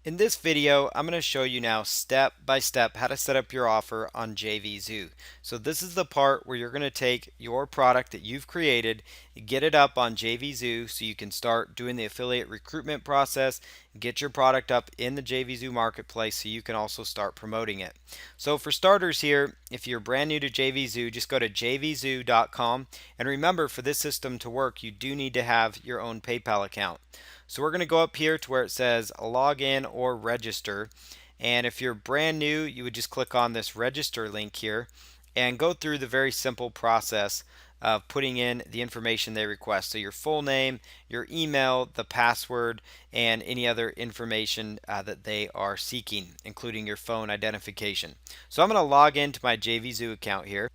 In this video, I'm going to show you now step by step how to set up your offer on JVZoo. So this is the part where you're going to take your product that you've created, get it up on JVZoo so you can start doing the affiliate recruitment process, get your product up in the JVZoo marketplace so you can also start promoting it. So for starters here, if you're brand new to JVZoo, just go to jvzoo.com, and remember, for this system to work, you do need to have your own PayPal account. So we're going to go up here to where it says log in or register. And if you're brand new, you would just click on this register link here and go through the very simple process of putting in the information they request. So your full name, your email, the password, and any other information that they are seeking, including your phone identification. So I'm going to log into my JVZoo account here.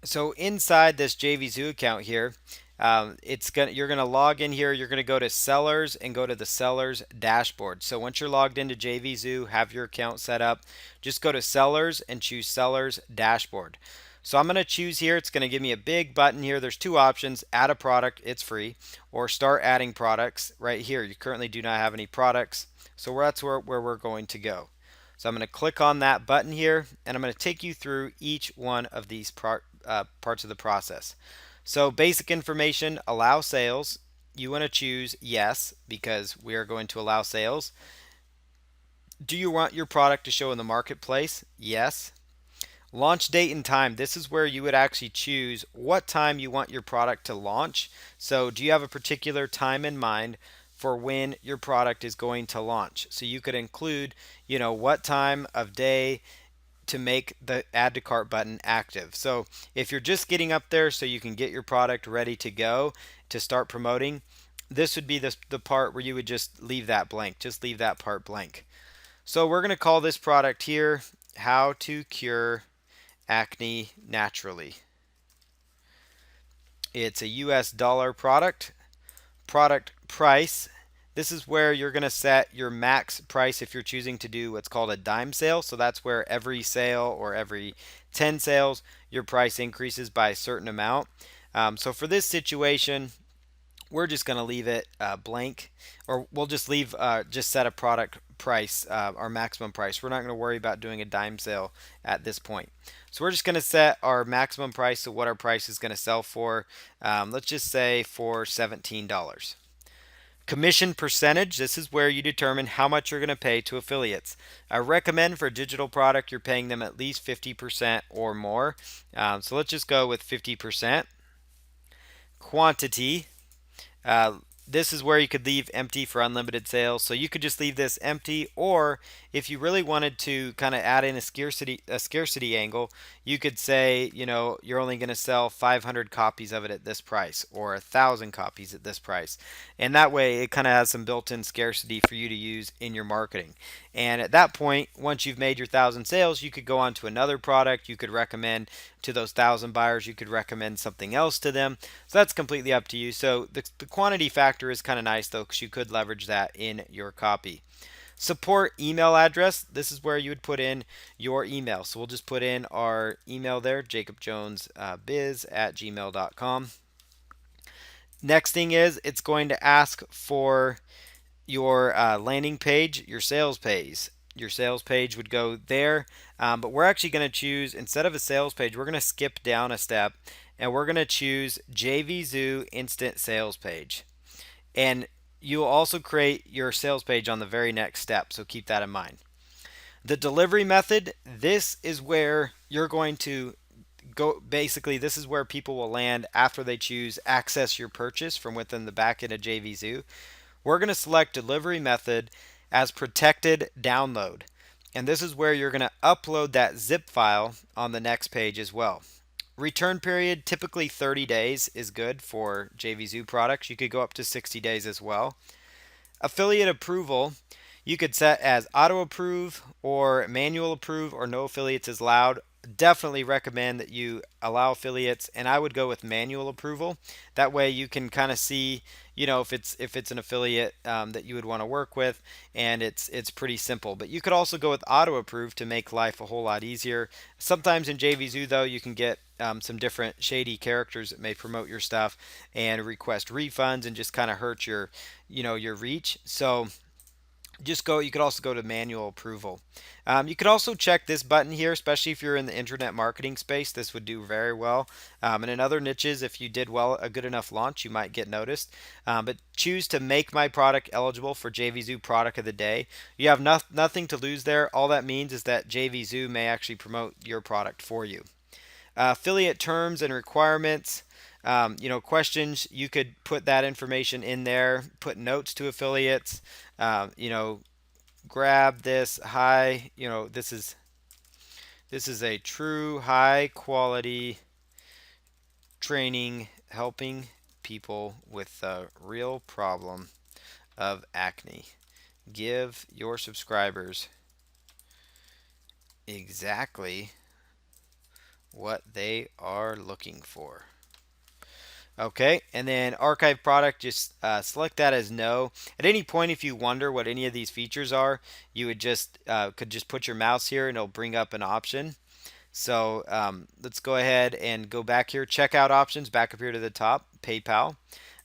So inside this JVZoo account here, you're gonna log in here. You're gonna go to sellers and go to the sellers dashboard. So once you're logged into JVZoo, have your account set up, just go to sellers and choose sellers dashboard. So I'm gonna choose here. It's gonna give me a big button here. There's two options: add a product, it's free, or start adding products. Right here, you currently do not have any products, so that's where we're going to go. So I'm going to click on that button here, and I'm going to take you through each one of these parts of the process. So basic information, allow sales. You want to choose yes, because we are going to allow sales. Do you want your product to show in the marketplace? Yes. Launch date and time. This is where you would actually choose what time you want your product to launch. So do you have a particular time in mind for when your product is going to launch? So you could include, what time of day to make the add to cart button active. So if you're just getting up there so you can get your product ready to go to start promoting, this would be the part where you would just leave that blank. Just leave that part blank. So we're going to call this product here, How to Cure Acne Naturally. It's a US dollar product. Product price. This is where you're going to set your max price if you're choosing to do what's called a dime sale. So that's where every sale or every 10 sales, your price increases by a certain amount. So for this situation, we're just going to leave it blank, or we'll just just set a product price, our maximum price. We're not going to worry about doing a dime sale at this point. So we're just going to set our maximum price to what our price is going to sell for. Let's just say for $17. Commission percentage, this is where you determine how much you're going to pay to affiliates. I recommend for a digital product you're paying them at least 50% or more. So let's just go with 50%. Quantity, this is where you could leave empty for unlimited sales. So you could just leave this empty, or if you really wanted to kind of add in a scarcity angle, you could say, you're only going to sell 500 copies of it at this price, or 1,000 copies at this price. And that way it kind of has some built-in scarcity for you to use in your marketing. And at that point, once you've made your 1,000 sales, you could go on to another product. You could recommend to those 1,000 buyers, you could recommend something else to them. So that's completely up to you. So the quantity factor is kind of nice though, because you could leverage that in your copy. Support email address. This is where you would put in your email. So we'll just put in our email there, jacobjonesbiz@gmail.com. Next thing is it's going to ask for your landing page, your sales page. Your sales page would go there, but we're actually going to choose, instead of a sales page, we're going to skip down a step, and we're going to choose JVZoo Instant Sales Page. And you'll also create your sales page on the very next step, so keep that in mind. The delivery method, this is where you're going to go. Basically, this is where people will land after they choose access your purchase from within the backend of JVZoo. We're going to select delivery method as protected download. And this is where you're going to upload that zip file on the next page as well. Return period, typically 30 days is good for JVZoo products. You could go up to 60 days as well. Affiliate approval, you could set as auto approve or manual approve, or no affiliates is allowed. Definitely recommend that you allow affiliates, and I would go with manual approval. That way you can kind of see, if it's an affiliate that you would want to work with, and it's pretty simple. But you could also go with auto approve to make life a whole lot easier. Sometimes in JVZoo though, you can get some different shady characters that may promote your stuff and request refunds and just kind of hurt your reach. So You could also go to manual approval. You could also check this button here, especially if you're in the internet marketing space. This would do very well. And in other niches, if you did well a good enough launch, you might get noticed. But choose to make my product eligible for JVZoo product of the day. You have nothing to lose there. All that means is that JVZoo may actually promote your product for you. Affiliate terms and requirements. Questions, you could put that information in there, put notes to affiliates, um, you know, grab this high, this is a true high quality training helping people with the real problem of acne. Give your subscribers exactly what they are looking for. Okay, and then archive product, just select that as no. At any point, if you wonder what any of these features are, you would just could just put your mouse here and it'll bring up an option. So let's go ahead and go back here. Checkout options, back up here to the top, PayPal.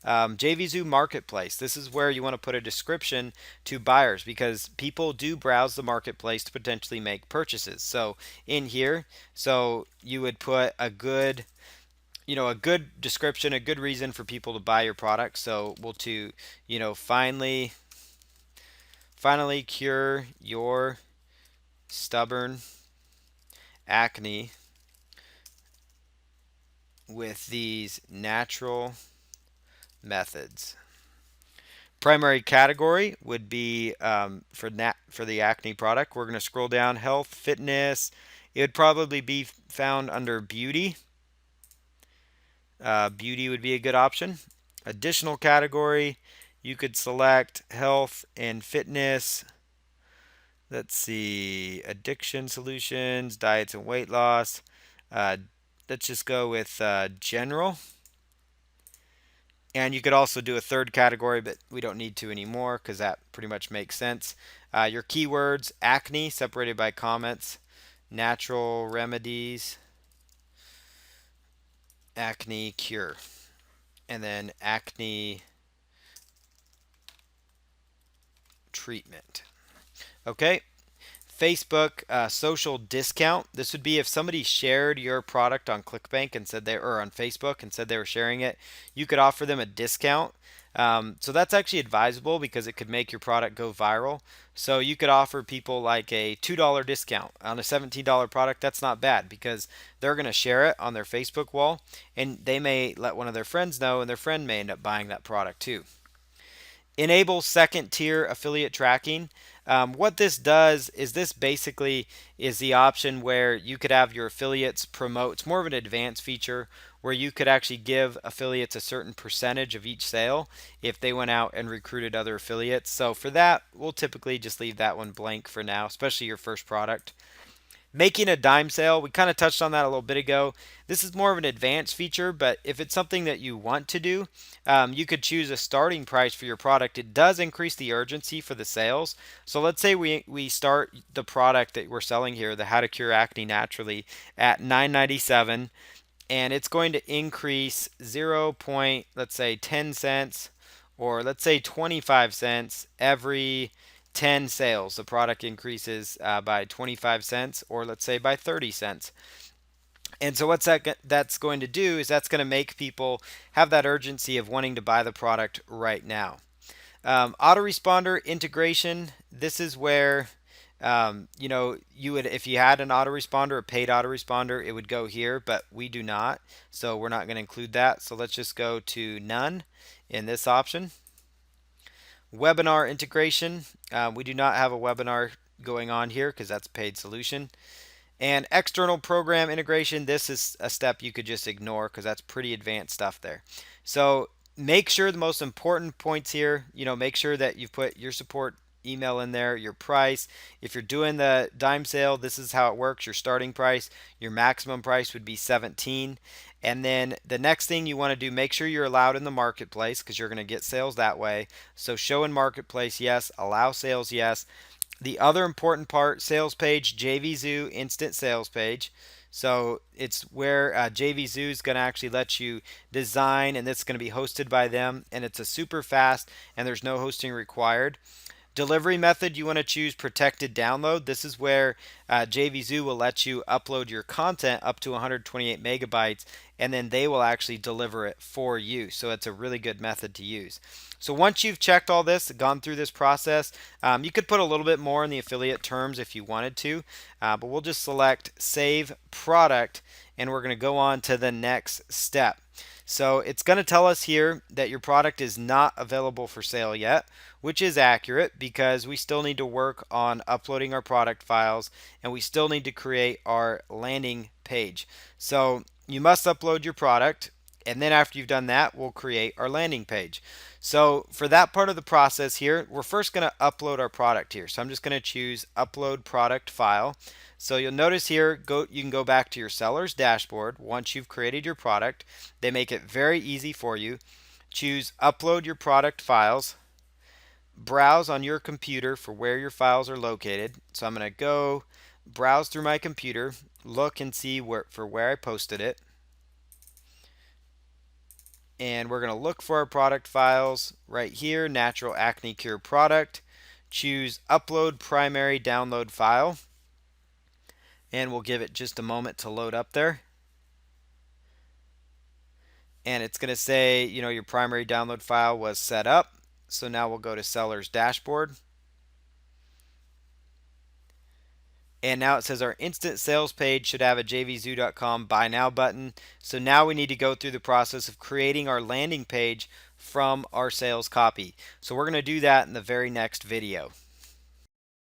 JVZoo Marketplace. This is where you want to put a description to buyers because people do browse the marketplace to potentially make purchases. So in here, so you would put a good description, a good reason for people to buy your product. So we'll to, finally cure your stubborn acne with these natural methods. Primary category would be for the acne product. We're going to scroll down health, fitness. It would probably be found under beauty. Beauty would be a good option. Additional category, you could select health and fitness. Let's see, addiction solutions, diets and weight loss. Uh, let's just go with general. And you could also do a third category, but we don't need to anymore because that pretty much makes sense. Your keywords, acne, separated by comments, natural remedies, acne cure, and then acne treatment. Okay, Facebook social discount. This would be if somebody shared your product on ClickBank and said or on Facebook and said they were sharing it, you could offer them a discount. So that's actually advisable because it could make your product go viral. So you could offer people like a $2 discount on a $17 product. That's not bad because they're going to share it on their Facebook wall and they may let one of their friends know and their friend may end up buying that product too. Enable second tier affiliate tracking. What this does is this basically is the option where you could have your affiliates promote. It's more of an advanced feature where you could actually give affiliates a certain percentage of each sale if they went out and recruited other affiliates. So for that, we'll typically just leave that one blank for now, especially your first product. Making a dime sale, we kind of touched on that a little bit ago. This is more of an advanced feature, but if it's something that you want to do, you could choose a starting price for your product. It does increase the urgency for the sales. So let's say we start the product that we're selling here, the How to Cure Acne Naturally, at $9.97, and it's going to increase 0. Let's say 10 cents or let's say 25 cents every 10 sales. The product increases by 25 cents or let's say by 30 cents. And so that's going to do is that's going to make people have that urgency of wanting to buy the product right now. Autoresponder integration. This is where you would, if you had an autoresponder, a paid autoresponder, it would go here, but we do not. So we're not going to include that. So let's just go to none in this option. Webinar integration. We do not have a webinar going on here because that's a paid solution. And external program integration, this is a step you could just ignore because that's pretty advanced stuff there. So make sure the most important points here, make sure that you put your support email in there, your price. If you're doing the dime sale, this is how it works. Your starting price, your maximum price would be 17. And then the next thing you want to do, make sure you're allowed in the marketplace because you're going to get sales that way. So show in marketplace, yes. Allow sales, yes. The other important part, sales page, JVZoo instant sales page. So it's where JVZoo is going to actually let you design, and it's going to be hosted by them, and it's a super fast, and there's no hosting required. Delivery method, you want to choose protected download. This is where JVZoo will let you upload your content up to 128 megabytes, and then they will actually deliver it for you. So it's a really good method to use. So once you've checked all this, gone through this process, you could put a little bit more in the affiliate terms if you wanted to, but we'll just select Save Product, and we're going to go on to the next step. So it's going to tell us here that your product is not available for sale yet, which is accurate because we still need to work on uploading our product files and we still need to create our landing page. So you must upload your product, and then after you've done that, we'll create our landing page. So for that part of the process here, we're first going to upload our product here. So I'm just going to choose Upload Product File. So you'll notice here, you can go back to your seller's dashboard once you've created your product. They make it very easy for you. Choose Upload Your Product Files. Browse on your computer for where your files are located. So I'm going to go browse through my computer, look and see for where I posted it. And we're going to look for our product files right here, Natural Acne Cure Product. Choose Upload Primary Download File. And we'll give it just a moment to load up there. And it's going to say, your primary download file was set up. So now we'll go to Seller's Dashboard. And now it says our instant sales page should have a jvzoo.com buy now button. So now we need to go through the process of creating our landing page from our sales copy. So we're going to do that in the very next video.